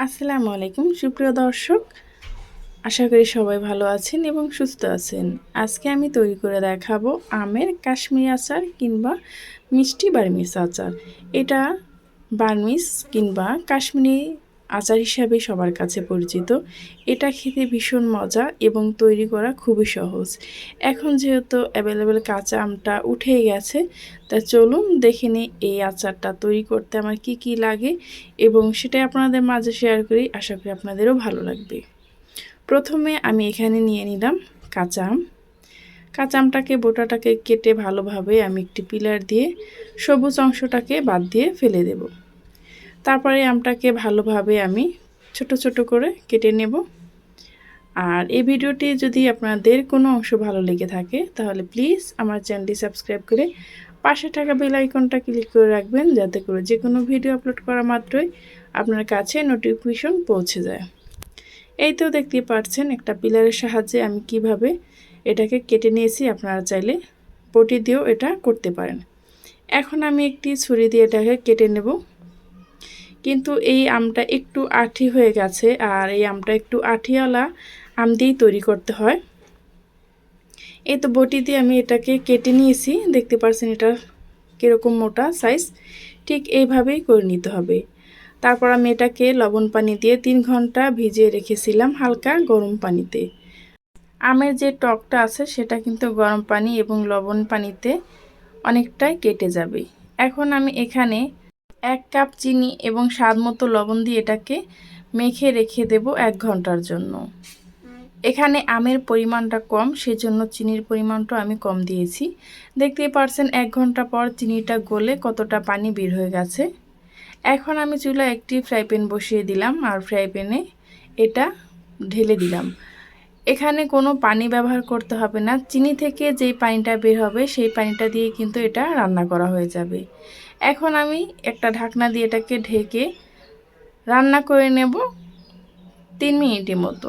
আসসালামু আলাইকুম সুপ্রিয় দর্শক, আশা করি সবাই ভালো আছেন এবং সুস্থ আছেন। আজকে আমি তৈরি করে দেখাবো আমের কাশ্মীরি আচার কিংবা মিষ্টি বার্মিজ আচার। এটা বার্মিজ কিংবা কাশ্মীরি আচার হিসাবে সবার কাছে পরিচিত। এটা খেতে ভীষণ মজা এবং তৈরি করা খুবই সহজ। এখন যেহেতু অ্যাভেলেবেল কাঁচা আমটা উঠে গেছে, তা চলুন দেখে নিই এই আচারটা তৈরি করতে আমার কি কি লাগে এবং সেটাই আপনাদের মাঝে শেয়ার করি। আশা করি আপনাদেরও ভালো লাগবে। প্রথমে আমি এখানে নিয়ে নিলাম কাঁচা আম। কাঁচা আমটাকে বোটাটাকে কেটে ভালোভাবে আমি একটি পিলার দিয়ে সবুজ অংশটাকে বাদ দিয়ে ফেলে দেব। তারপরে আমটাকে ভালোভাবে আমি ছোট ছোট করে কেটে নেব। আর এই ভিডিওটি যদি আপনাদের কোনো অংশ ভালো লেগে থাকে তাহলে প্লিজ আমার চ্যানেলটি সাবস্ক্রাইব করে পাশে থাকা বেল আইকনটা ক্লিক করে রাখবেন, যাতে করে যে কোনো ভিডিও আপলোড করা মাত্রই আপনার কাছে নোটিফিকেশন পৌঁছে যায়। এই তো দেখতে পাচ্ছেন একটা পিলারের সাহায্যে আমি কিভাবে এটাকে কেটে নিয়েছি। আপনারা চাইলে বটি দিয়েও এটা করতে পারেন। এখন আমি একটি ছুরি দিয়ে এটাকে কেটে নেব। কিন্তু এই আমটা একটু আঠি হয়ে গেছে, আর এই আমটা একটু আঠিওয়ালা আম দিয়েই তৈরি করতে হয়। এই তো বটি দিয়ে আমি এটাকে কেটে নিয়েছি। দেখতে পাচ্ছেন এটা কীরকম মোটা সাইজ, ঠিক এইভাবেই করে নিতে হবে। তারপর আমি এটাকে লবণ পানি দিয়ে 3 ঘন্টা ভিজিয়ে রেখেছিলাম হালকা গরম পানিতে। আমের যে টকটা আছে সেটা কিন্তু গরম পানি এবং লবণ পানিতে অনেকটাই কেটে যাবে। এখন আমি এখানে 1 কাপ চিনি এবং স্বাদ মতো লবণ দিয়ে এটাকে মেখে রেখে দেব 1 ঘন্টার জন্য। এখানে আমের পরিমাণটা কম, সেজন্য চিনির পরিমাণটা আমি কম দিয়েছি। দেখতেই পারছেন 1 ঘন্টা পর চিনিটা গলে কতটা পানি বের হয়ে গেছে। এখন আমি চুলায় একটি ফ্রাই প্যান বসিয়ে দিলাম, আর ফ্রাই প্যানে এটা ঢেলে দিলাম। এখানে কোনো পানি ব্যবহার করতে হবে না, চিনি থেকে যেই পানিটা বের হবে সেই পানিটা দিয়ে কিন্তু এটা রান্না করা হয়ে যাবে। এখন আমি একটা ঢাকনা দিয়ে এটাকে ঢেকে রান্না করে নেব 3 মিনিটের মতো।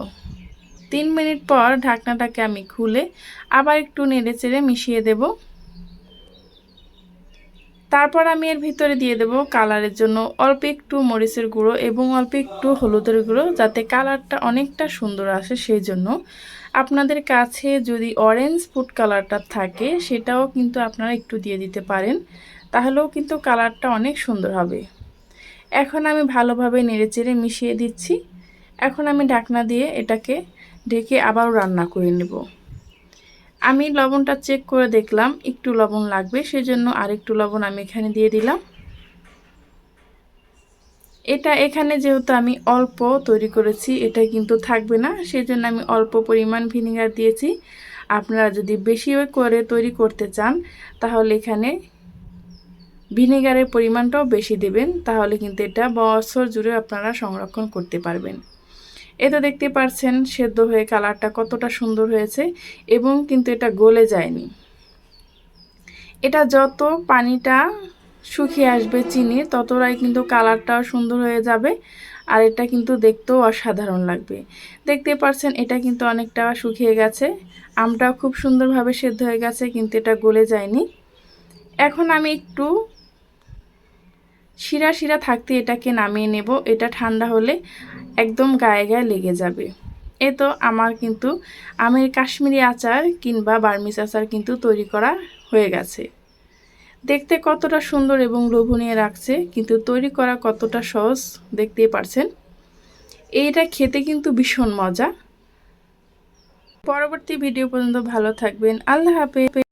3 মিনিট পর ঢাকনাটাকে আমি খুলে আবার একটু নেড়েচেড়ে মিশিয়ে দেব। তারপর আমি এর ভিতরে দিয়ে দেব কালারের জন্য অল্প একটু মরিচের গুঁড়ো এবং অল্প একটু হলুদের গুঁড়ো, যাতে কালারটা অনেকটা সুন্দর আসে। সেই জন্য আপনাদের কাছে যদি অরেঞ্জ ফুড কালারটা থাকে সেটাও কিন্তু আপনারা একটু দিয়ে দিতে পারেন, তাহলেও কিন্তু কালারটা অনেক সুন্দর হবে। এখন আমি ভালোভাবে নেড়েচেড়ে মিশিয়ে দিচ্ছি। এখন আমি ঢাকনা দিয়ে এটাকে ঢেকে আবারও রান্না করে নেব। আমি লবণটা চেক করে দেখলাম একটু লবণ লাগবে, সেজন্য আরেকটু লবণ আমি এখানে দিয়ে দিলাম। এটা এখানে যেহেতু আমি অল্প তৈরি করেছি, এটা কিন্তু থাকবে না, সেজন্য আমি অল্প পরিমাণ ভিনেগার দিয়েছি। আপনারা যদি বেশি করে তৈরি করতে চান তাহলে এখানে ভিনেগারের পরিমাণটাও বেশি দেবেন, তাহলে কিন্তু এটা বছর জুড়ে আপনারা সংরক্ষণ করতে পারবেন। এটা দেখতে পাচ্ছেন সেদ্ধ হয়ে কালারটা কতটা সুন্দর হয়েছে এবং কিন্তু এটা গলে যায়নি। এটা যত পানিটা শুকিয়ে আসবে চিনির, ততটাই কিন্তু কালারটাও সুন্দর হয়ে যাবে, আর এটা কিন্তু দেখতেও অসাধারণ লাগবে। দেখতে পাচ্ছেন এটা কিন্তু অনেকটা শুকিয়ে গেছে, আমটাও খুব সুন্দরভাবে সেদ্ধ হয়ে গেছে, কিন্তু এটা গলে যায়নি। এখন আমি একটু শিরা শিরা থাকতে এটাকে নামিয়ে নেব। এটা ঠান্ডা হলে একদম গায়ে গায়ে লেগে যাবে। এ তো আমার কিন্তু আমের কাশ্মীরি আচার কিংবা বার্মিজ আচার কিন্তু তৈরি করা হয়ে গেছে। দেখতে কতটা সুন্দর এবং লোভনীয় লাগছে, কিন্তু তৈরি করা কতটা সহজ দেখতেই পারছেন। এইটা খেতে কিন্তু ভীষণ মজা। পরবর্তী ভিডিও পর্যন্ত ভালো থাকবেন। আল্লাহ হাফেজ।